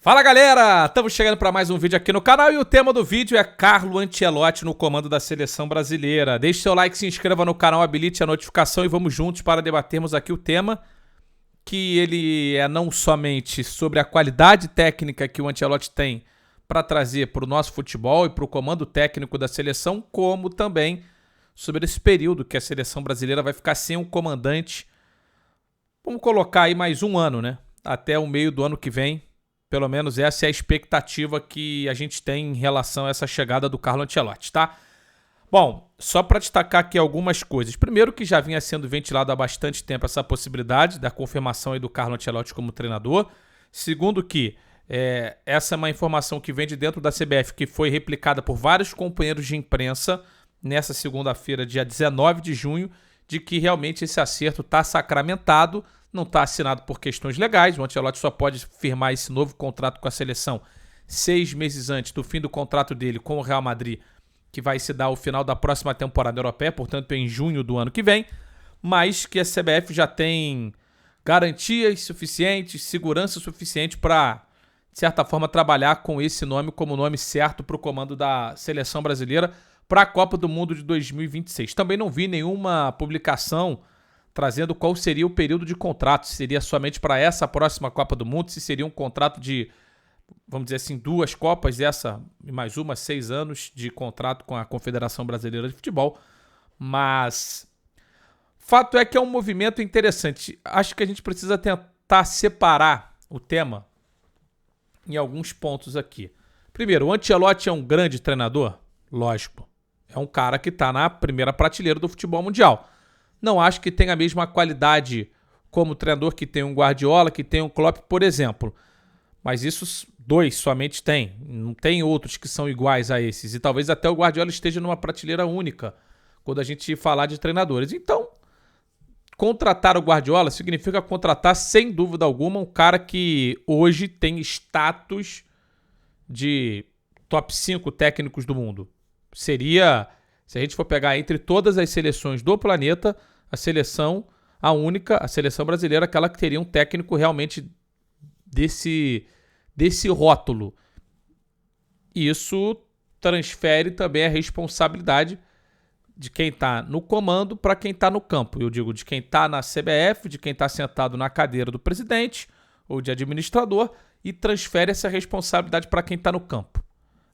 Fala galera, estamos chegando para mais um vídeo aqui no canal e o tema do vídeo é Carlo Ancelotti no comando da seleção brasileira. Deixe seu like, se inscreva no canal, habilite a notificação e vamos juntos para debatermos aqui o tema, que ele é não somente sobre a qualidade técnica que o Ancelotti tem para trazer para o nosso futebol e para o comando técnico da seleção, como também sobre esse período que a seleção brasileira vai ficar sem um comandante. Vamos colocar aí mais um ano, né? Até o meio do ano que vem. Pelo menos essa é a expectativa que a gente tem em relação a essa chegada do Carlo Ancelotti, tá? Bom, só para destacar aqui algumas coisas. Primeiro, que já vinha sendo ventilado há bastante tempo essa possibilidade da confirmação aí do Carlo Ancelotti como treinador. Segundo, que essa é uma informação que vem de dentro da CBF, que foi replicada por vários companheiros de imprensa nessa segunda-feira, dia 19 de junho, de que realmente esse acerto está sacramentado. Não está assinado por questões legais. O Ancelotti só pode firmar esse novo contrato com a seleção 6 meses antes do fim do contrato dele com o Real Madrid, que vai se dar ao final da próxima temporada europeia, portanto em junho do ano que vem, mas que a CBF já tem garantias suficientes, segurança suficiente para, de certa forma, trabalhar com esse nome como nome certo para o comando da seleção brasileira para a Copa do Mundo de 2026. Também não vi nenhuma publicação trazendo qual seria o período de contrato, se seria somente para essa próxima Copa do Mundo, se seria um contrato de, vamos dizer assim, 2 Copas, essa e mais uma, 6 anos de contrato com a Confederação Brasileira de Futebol. Mas fato é que é um movimento interessante. Acho que a gente precisa tentar separar o tema em alguns pontos aqui. Primeiro, o Ancelotti é um grande treinador? Lógico. É um cara que está na primeira prateleira do futebol mundial. Não acho que tenha a mesma qualidade como treinador que tem um Guardiola, que tem um Klopp, por exemplo. Mas isso 2 somente tem. Não tem outros que são iguais a esses. E talvez até o Guardiola esteja numa prateleira única quando a gente falar de treinadores. Então, contratar o Guardiola significa contratar, sem dúvida alguma, um cara que hoje tem status de top 5 técnicos do mundo. Seria, se a gente for pegar entre todas as seleções do planeta, a seleção brasileira, aquela que teria um técnico realmente desse rótulo. E isso transfere também a responsabilidade de quem está no comando para quem está no campo. Eu digo de quem está na CBF, de quem está sentado na cadeira do presidente ou de administrador, e transfere essa responsabilidade para quem está no campo.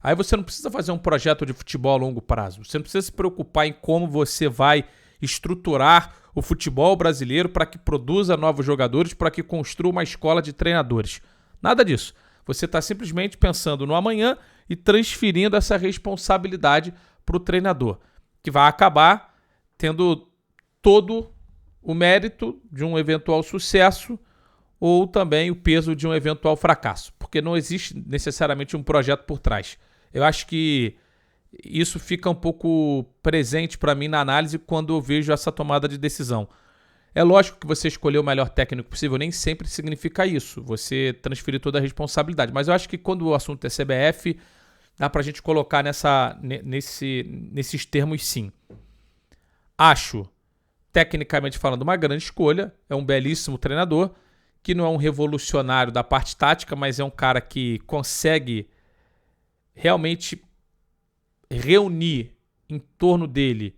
Aí você não precisa fazer um projeto de futebol a longo prazo. Você não precisa se preocupar em como você vai estruturar o futebol brasileiro para que produza novos jogadores, para que construa uma escola de treinadores. Nada disso. Você está simplesmente pensando no amanhã e transferindo essa responsabilidade para o treinador, que vai acabar tendo todo o mérito de um eventual sucesso ou também o peso de um eventual fracasso, porque não existe necessariamente um projeto por trás. Eu acho que isso fica um pouco presente para mim na análise quando eu vejo essa tomada de decisão. É lógico que você escolher o melhor técnico possível nem sempre significa isso, você transferir toda a responsabilidade. Mas eu acho que quando o assunto é CBF, dá para a gente colocar nesses termos sim. Acho, tecnicamente falando, uma grande escolha. É um belíssimo treinador, que não é um revolucionário da parte tática, mas é um cara que consegue realmente reunir em torno dele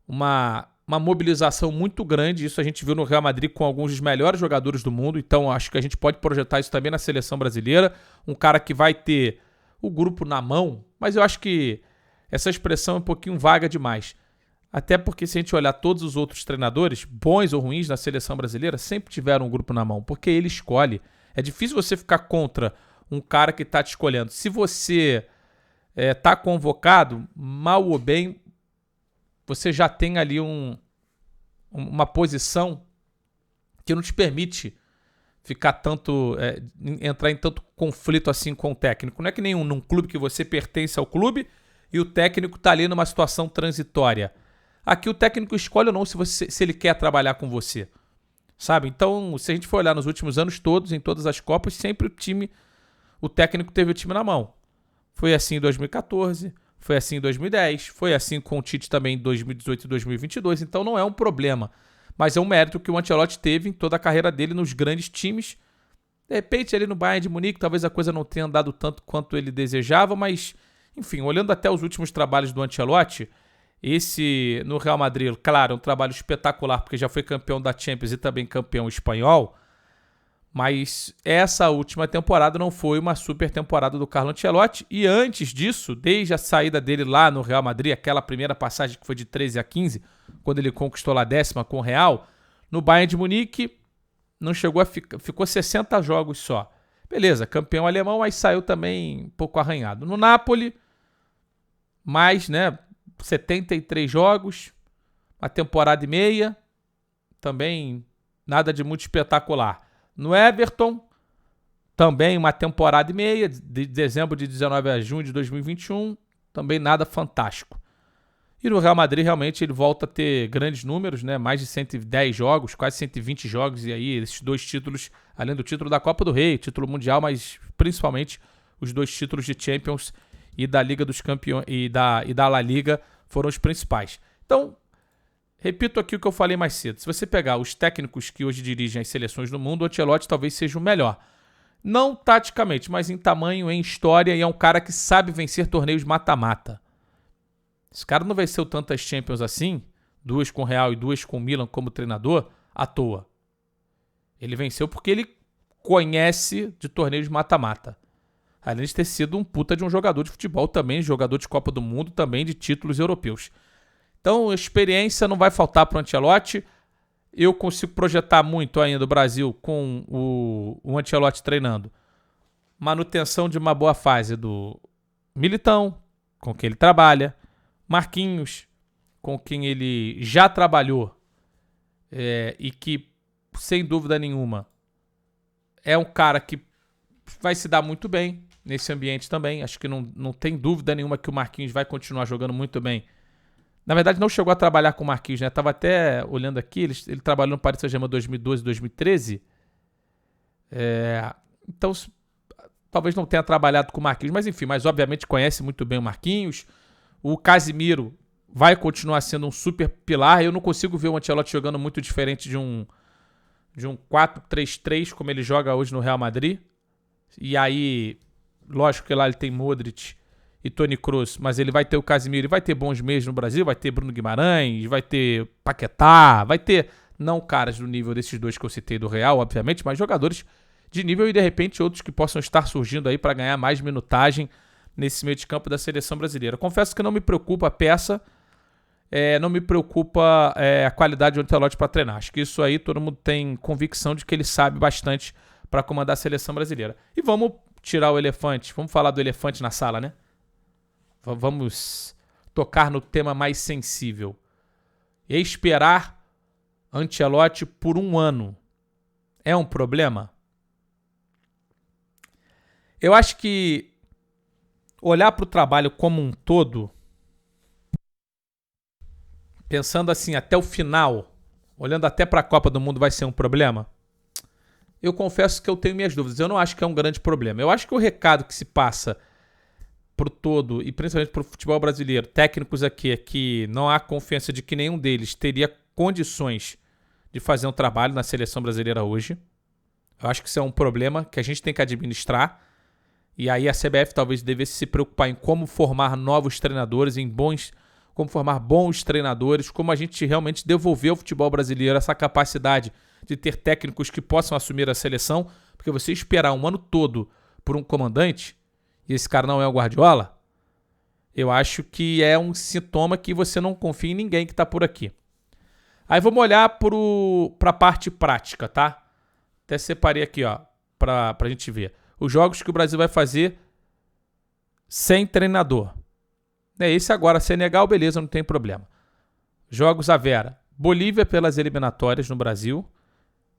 uma mobilização muito grande. Isso a gente viu no Real Madrid com alguns dos melhores jogadores do mundo, então acho que a gente pode projetar isso também na seleção brasileira. Um cara que vai ter o grupo na mão, mas eu acho que essa expressão é um pouquinho vaga demais. Até porque se a gente olhar todos os outros treinadores, bons ou ruins na seleção brasileira, sempre tiveram um grupo na mão, porque ele escolhe. É difícil você ficar contra um cara que está te escolhendo. Se você está convocado, mal ou bem, você já tem ali uma posição que não te permite ficar tanto, entrar em tanto conflito assim com o técnico. Não é que nem num clube que você pertence ao clube e o técnico está ali numa situação transitória. Aqui o técnico escolhe ou não se ele quer trabalhar com você, sabe? Então, se a gente for olhar nos últimos anos todos, em todas as Copas, sempre o técnico teve o time na mão. Foi assim em 2014, foi assim em 2010, foi assim com o Tite também em 2018 e 2022, então não é um problema. Mas é um mérito que o Ancelotti teve em toda a carreira dele nos grandes times De repente, ali no Bayern de Munique, talvez a coisa não tenha andado tanto quanto ele desejava, mas, enfim, olhando até os últimos trabalhos do Ancelotti, esse no Real Madrid, claro, é um trabalho espetacular, porque já foi campeão da Champions e também campeão espanhol, mas essa última temporada não foi uma super temporada do Carlo Ancelotti, e antes disso, desde a saída dele lá no Real Madrid, aquela primeira passagem que foi de 13 a 15, quando ele conquistou lá a 10ª com o Real, no Bayern de Munique, não chegou a ficou 60 jogos só. Beleza, campeão alemão, mas saiu também um pouco arranhado. No Napoli, mais, 73 jogos, uma temporada e meia, também nada de muito espetacular. No Everton, também uma temporada e meia, de dezembro de 19 a junho de 2021, também nada fantástico. E no Real Madrid, realmente, ele volta a ter grandes números, mais de 110 jogos, quase 120 jogos, e aí esses 2 títulos, além do título da Copa do Rei, título mundial, mas principalmente os 2 títulos de Champions e da Liga dos Campeões e da La Liga foram os principais. Então, repito aqui o que eu falei mais cedo. Se você pegar os técnicos que hoje dirigem as seleções do mundo, o Ancelotti talvez seja o melhor. Não taticamente, mas em tamanho, em história, e é um cara que sabe vencer torneios mata-mata. Esse cara não venceu tantas Champions assim, 2 com o Real e 2 com o Milan como treinador, à toa. Ele venceu porque ele conhece de torneios mata-mata. Além de ter sido um puta de um jogador de futebol também, jogador de Copa do Mundo, também de títulos europeus. Então, experiência não vai faltar para o Ancelotti. Eu consigo projetar muito ainda o Brasil com o Ancelotti treinando. Manutenção de uma boa fase do Militão, com quem ele trabalha. Marquinhos, com quem ele já trabalhou e que, sem dúvida nenhuma, é um cara que vai se dar muito bem nesse ambiente também. Acho que não tem dúvida nenhuma que o Marquinhos vai continuar jogando muito bem. Na verdade, não chegou a trabalhar com o Marquinhos, né? Tava até olhando aqui, ele trabalhou no Paris Saint-Germain 2012, 2013. Então, talvez não tenha trabalhado com o Marquinhos, mas obviamente conhece muito bem o Marquinhos. O Casemiro vai continuar sendo um super pilar. Eu não consigo ver o Ancelotti jogando muito diferente de um 4-3-3, como ele joga hoje no Real Madrid. E aí, lógico que lá ele tem Modric e Toni Kroos, mas ele vai ter o Casemiro e vai ter bons meios no Brasil, vai ter Bruno Guimarães, vai ter Paquetá, vai ter, não caras do nível desses 2 que eu citei do Real, obviamente, mas jogadores de nível e de repente outros que possam estar surgindo aí para ganhar mais minutagem nesse meio de campo da seleção brasileira. Confesso que não me preocupa a peça, não me preocupa a qualidade do Ancelotti para treinar. Acho que isso aí todo mundo tem convicção de que ele sabe bastante para comandar a seleção brasileira. E vamos tirar o elefante, vamos falar do elefante na sala, né? Vamos tocar no tema mais sensível. Esperar Ancelotti por 1 ano é um problema? Eu acho que olhar para o trabalho como um todo, pensando assim até o final, olhando até para a Copa do Mundo, vai ser um problema? Eu confesso que eu tenho minhas dúvidas. Eu não acho que é um grande problema. Eu acho que o recado que se passa pro todo, e principalmente pro futebol brasileiro, técnicos aqui, é que não há confiança de que nenhum deles teria condições de fazer um trabalho na seleção brasileira hoje. Eu acho que isso é um problema que a gente tem que administrar. E aí a CBF talvez devesse se preocupar em como formar novos treinadores, como formar bons treinadores, como a gente realmente devolver ao futebol brasileiro essa capacidade de ter técnicos que possam assumir a seleção, porque você esperar 1 ano todo por um comandante, e esse cara não é o Guardiola, eu acho que é um sintoma que você não confia em ninguém que está por aqui. Aí vamos olhar para a parte prática, tá? Até separei aqui, para a gente ver. Os jogos que o Brasil vai fazer sem treinador. Esse agora, Senegal, beleza, não tem problema. Jogos à Vera. Bolívia pelas eliminatórias no Brasil.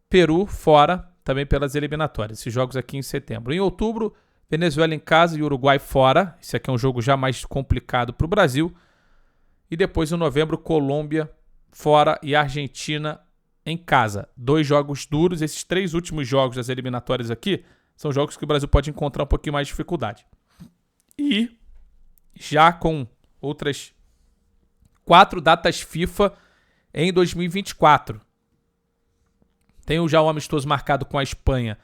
Peru fora, também pelas eliminatórias. Esses jogos aqui em setembro. Em outubro, Venezuela em casa e Uruguai fora. Esse aqui é um jogo já mais complicado para o Brasil. E depois, em novembro, Colômbia fora e Argentina em casa. 2 jogos duros. Esses 3 últimos jogos das eliminatórias aqui são jogos que o Brasil pode encontrar um pouquinho mais de dificuldade. E já com outras 4 datas FIFA em 2024. Tem já o amistoso marcado com a Espanha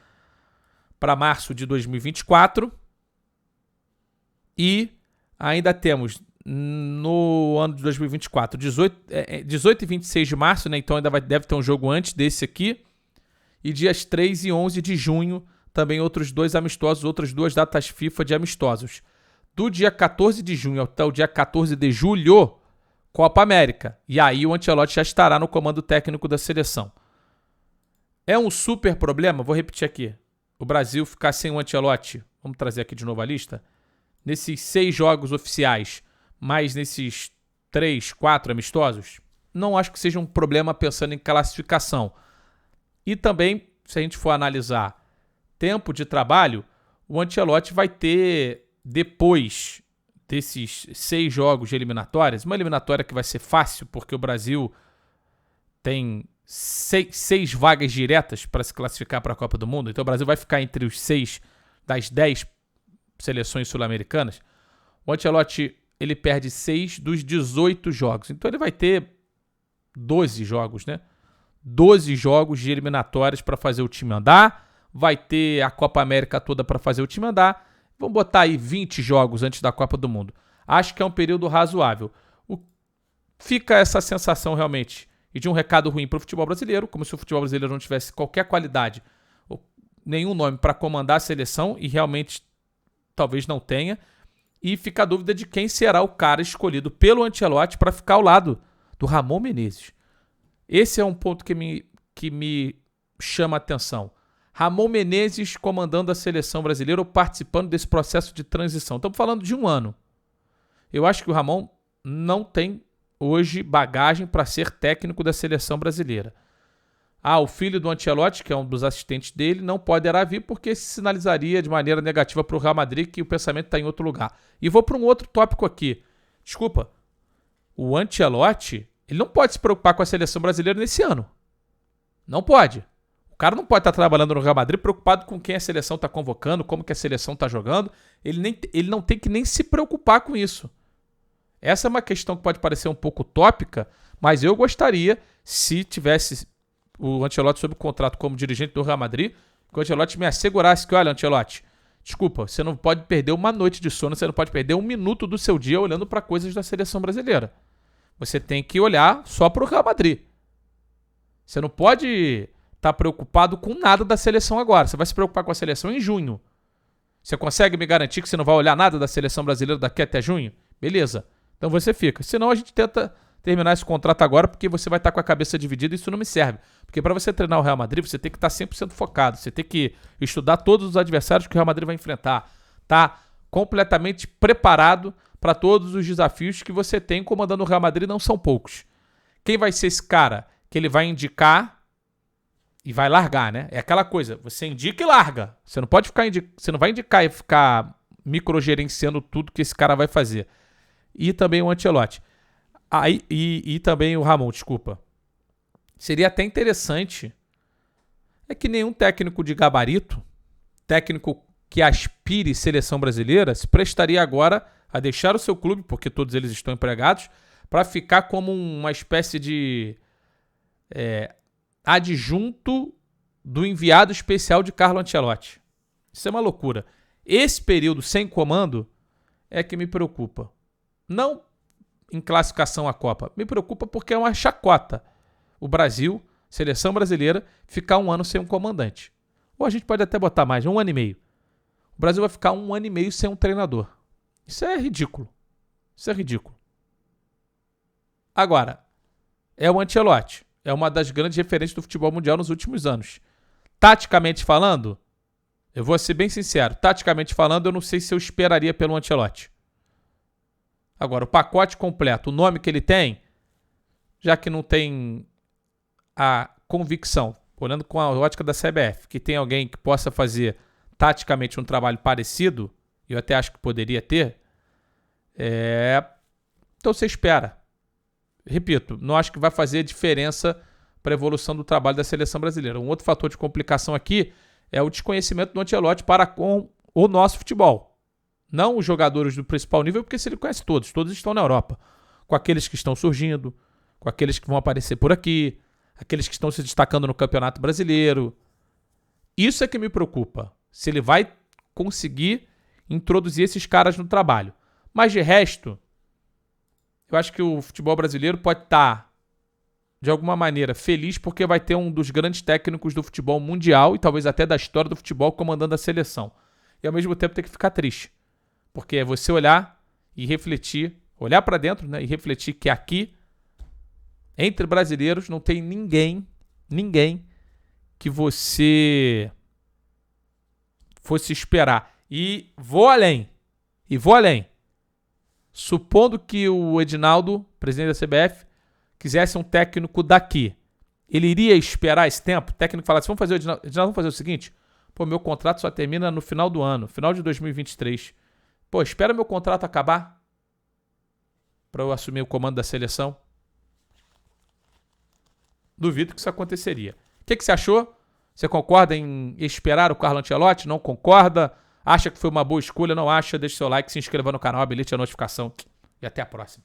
para março de 2024. E ainda temos no ano de 2024, 18 e 26 de março, né? Então ainda deve ter um jogo antes desse aqui. E dias 3 e 11 de junho, também outros 2 amistosos, outras 2 datas FIFA de amistosos. Do dia 14 de junho até o dia 14 de julho, Copa América. E aí o Ancelotti já estará no comando técnico da seleção. É um super problema? Vou repetir aqui. O Brasil ficar sem o Ancelotti, vamos trazer aqui de novo a lista, nesses 6 jogos oficiais, mais nesses 3, 4 amistosos, não acho que seja um problema pensando em classificação. E também, se a gente for analisar tempo de trabalho, o Ancelotti vai ter, depois desses 6 jogos de eliminatórias, uma eliminatória que vai ser fácil, porque o Brasil tem 6 vagas diretas para se classificar para a Copa do Mundo, então o Brasil vai ficar entre os 6 das 10 seleções sul-americanas. O Ancelotti, ele perde 6 dos 18 jogos, então ele vai ter 12 jogos, né? 12 jogos de eliminatórias para fazer o time andar, vai ter a Copa América toda para fazer o time andar, vamos botar aí 20 jogos antes da Copa do Mundo. Acho que é um período razoável. Fica essa sensação realmente e de um recado ruim para o futebol brasileiro, como se o futebol brasileiro não tivesse qualquer qualidade, ou nenhum nome para comandar a seleção, e realmente talvez não tenha, e fica a dúvida de quem será o cara escolhido pelo Ancelotti para ficar ao lado do Ramon Menezes. Esse é um ponto que me chama a atenção. Ramon Menezes comandando a seleção brasileira ou participando desse processo de transição. Estamos falando de um ano. Eu acho que o Ramon não tem hoje bagagem para ser técnico da seleção brasileira. O filho do Ancelotti, que é um dos assistentes dele, não poderá vir porque se sinalizaria de maneira negativa para o Real Madrid que o pensamento está em outro lugar. E vou para um outro tópico aqui. Desculpa. O Ancelotti, ele não pode se preocupar com a seleção brasileira nesse ano. Não pode. O cara não pode estar trabalhando no Real Madrid preocupado com quem a seleção está convocando, como que a seleção está jogando. Ele não tem que nem se preocupar com isso. Essa é uma questão que pode parecer um pouco utópica, mas eu gostaria, se tivesse o Ancelotti sob contrato como dirigente do Real Madrid, que o Ancelotti me assegurasse que, olha, Ancelotti, desculpa, você não pode perder uma noite de sono, você não pode perder um minuto do seu dia olhando para coisas da seleção brasileira. Você tem que olhar só para o Real Madrid. Você não pode estar preocupado com nada da seleção agora. Você vai se preocupar com a seleção em junho. Você consegue me garantir que você não vai olhar nada da seleção brasileira daqui até junho? Beleza. Então você fica. Senão a gente tenta terminar esse contrato agora, porque você vai estar com a cabeça dividida e isso não me serve. Porque para você treinar o Real Madrid, você tem que estar 100% focado. Você tem que estudar todos os adversários que o Real Madrid vai enfrentar. Tá completamente preparado para todos os desafios que você tem comandando o Real Madrid, não são poucos. Quem vai ser esse cara que ele vai indicar e vai largar, né? É aquela coisa, você indica e larga. Você não pode ficar você não vai indicar e ficar microgerenciando tudo que esse cara vai fazer. E também o Ancelotti. E também o Ramon, desculpa. Seria até interessante que nenhum técnico de gabarito, técnico que aspire seleção brasileira, se prestaria agora a deixar o seu clube, porque todos eles estão empregados, para ficar como uma espécie de adjunto do enviado especial de Carlo Ancelotti. Isso é uma loucura. Esse período sem comando é que me preocupa. Não em classificação à Copa. Me preocupa porque é uma chacota. O Brasil, seleção brasileira, ficar um ano sem um comandante. Ou a gente pode até botar mais, 1 ano e meio. O Brasil vai ficar 1 ano e meio sem um treinador. Isso é ridículo. Isso é ridículo. Agora, é o Ancelotti. É uma das grandes referências do futebol mundial nos últimos anos. Taticamente falando, eu vou ser bem sincero, taticamente falando, eu não sei se eu esperaria pelo Ancelotti. Agora, o pacote completo, o nome que ele tem, já que não tem a convicção, olhando com a ótica da CBF, que tem alguém que possa fazer taticamente um trabalho parecido, eu até acho que poderia ter, então você espera. Repito, não acho que vai fazer diferença para a evolução do trabalho da seleção brasileira. Um outro fator de complicação aqui é o desconhecimento do Ancelotti para com o nosso futebol. Não os jogadores do principal nível, porque se ele conhece todos estão na Europa. Com aqueles que estão surgindo, com aqueles que vão aparecer por aqui, aqueles que estão se destacando no Campeonato Brasileiro. Isso é que me preocupa. Se ele vai conseguir introduzir esses caras no trabalho. Mas de resto, eu acho que o futebol brasileiro pode estar, de alguma maneira, feliz porque vai ter um dos grandes técnicos do futebol mundial e talvez até da história do futebol comandando a seleção. E ao mesmo tempo ter que ficar triste. Porque é você olhar e refletir, olhar para dentro, né, e refletir que aqui, entre brasileiros, não tem ninguém que você fosse esperar. E vou além. Supondo que o Edinaldo, presidente da CBF, quisesse um técnico daqui, ele iria esperar esse tempo? O técnico falasse, Edinaldo, vamos fazer o seguinte, meu contrato só termina no final do ano, final de 2023. Espera meu contrato acabar para eu assumir o comando da seleção. Duvido que isso aconteceria. O que você achou? Você concorda em esperar o Carlo Ancelotti? Não concorda? Acha que foi uma boa escolha? Não acha? Deixe seu like, se inscreva no canal, habilite a notificação. E até a próxima.